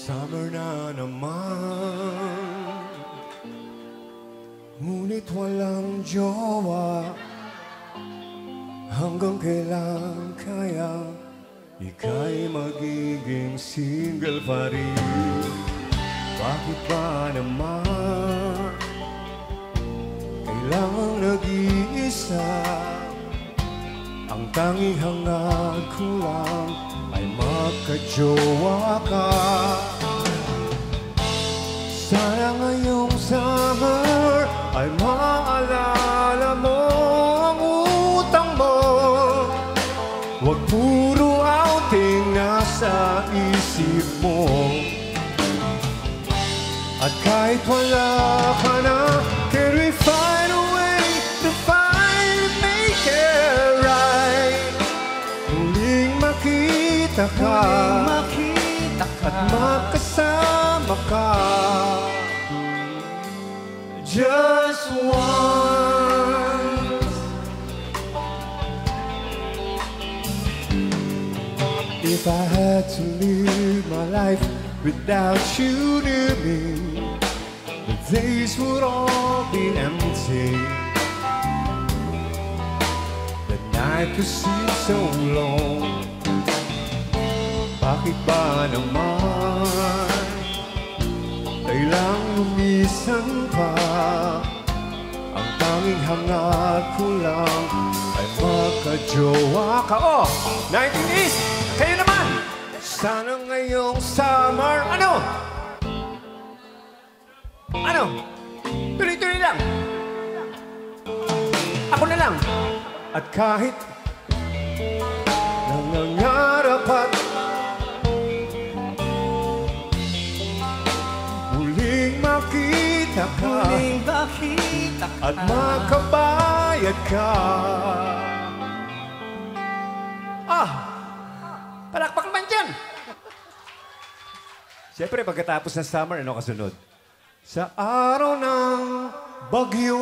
Summer na naman, ngunit walang jowa. Hanggang kailan kaya ika'y magiging single pa rin? Bakit ba naman kailangang nag-iisa? Ang tanging hangad ko lang ay magka-jowa ka. Sana ngayong summer ay maalala mo ang utang mo. Huwag puro outing nasa isip mo. At kahit wala ka na, can we find a way to make it right? Muling makita ka, at makasama ka. Just once. If I had to live my life without you near me, the days would all be empty. The night could seem so long. Bakit ba naman kailang lumisan pa? Ang tanging hangad ko lang ay magka-jowa ka. Oh, 19 East, kayo naman! Sana ngayong summer, ano? Tuloy-tuloy lang. Ako na lang. At kahit nangangarap at muling makita ka, at makabayad ka. Palakpak naman dyan! Siyempre, pagkatapos ng summer, ano kasunod? Sa araw ng bagyo.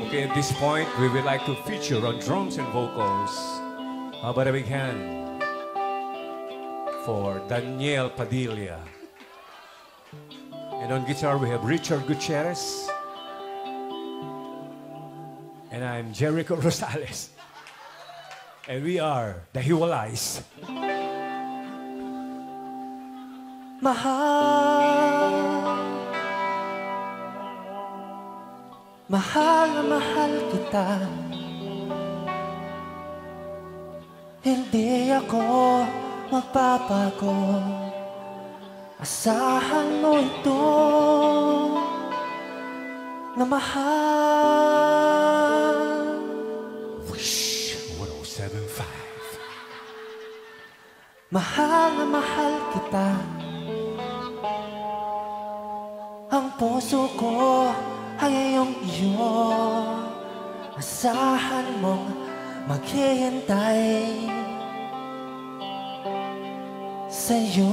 Okay, at this point, we would like to feature on drums and vocals. How about a big hand for Daniel Padilla. And on guitar, we have Richard Gutierrez. And I'm Jericho Rosales. And we are the Hiwalays. Mahal na mahal kita. Hindi ako magpapago. Asahan mo ito na mahal. Wish 107.5. Mahal na mahal kita. Ang puso ko ay iyong iyo. Asahan mong maghihintay sa'yo.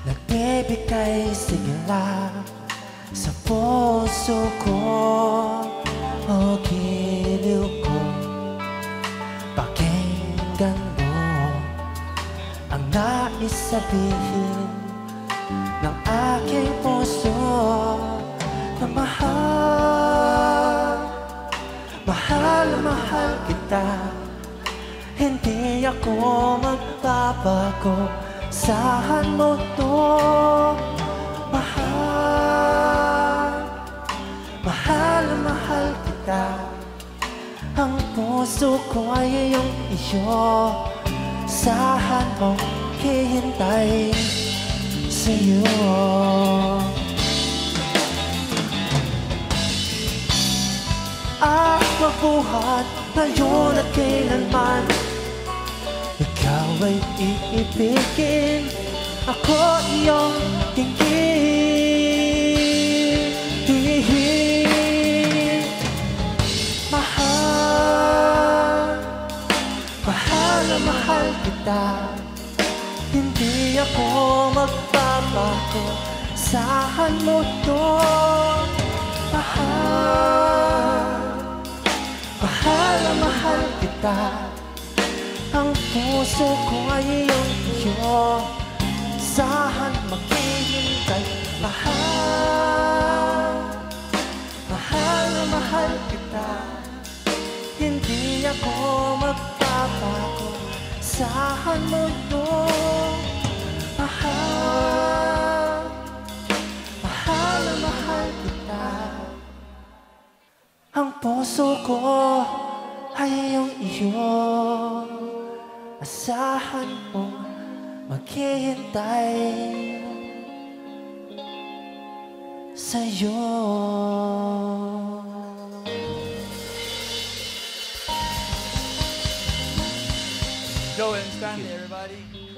Nagbibigay sigla sa puso ko o giliw ko. Pakinggan mo ang nais sabihin ng aking puso na mahal, mahal na mahal kita. Hindi ako magbabago. Asahan mo to, mahal, mahal na mahal kita. Ang puso ko ay iyong iyo. Asahan mo, hihintay sa'yo. Mabuhat ngayon at kailanman. Ikaw ay iibigin, ako iyong tingin. na mahal kita. Hindi ako magbabago, asahan mo to. Mahal na mahal kita. Ang puso ko ay iyong iyo, asahan maghihintay. Mahal na mahal kita. Hindi ako magbabago, asahan mo to. Mahal na mahal kita. Ang puso ko ay iyong iyo, asahan mong maghihintay sa'yo. Joe and Stanley, everybody.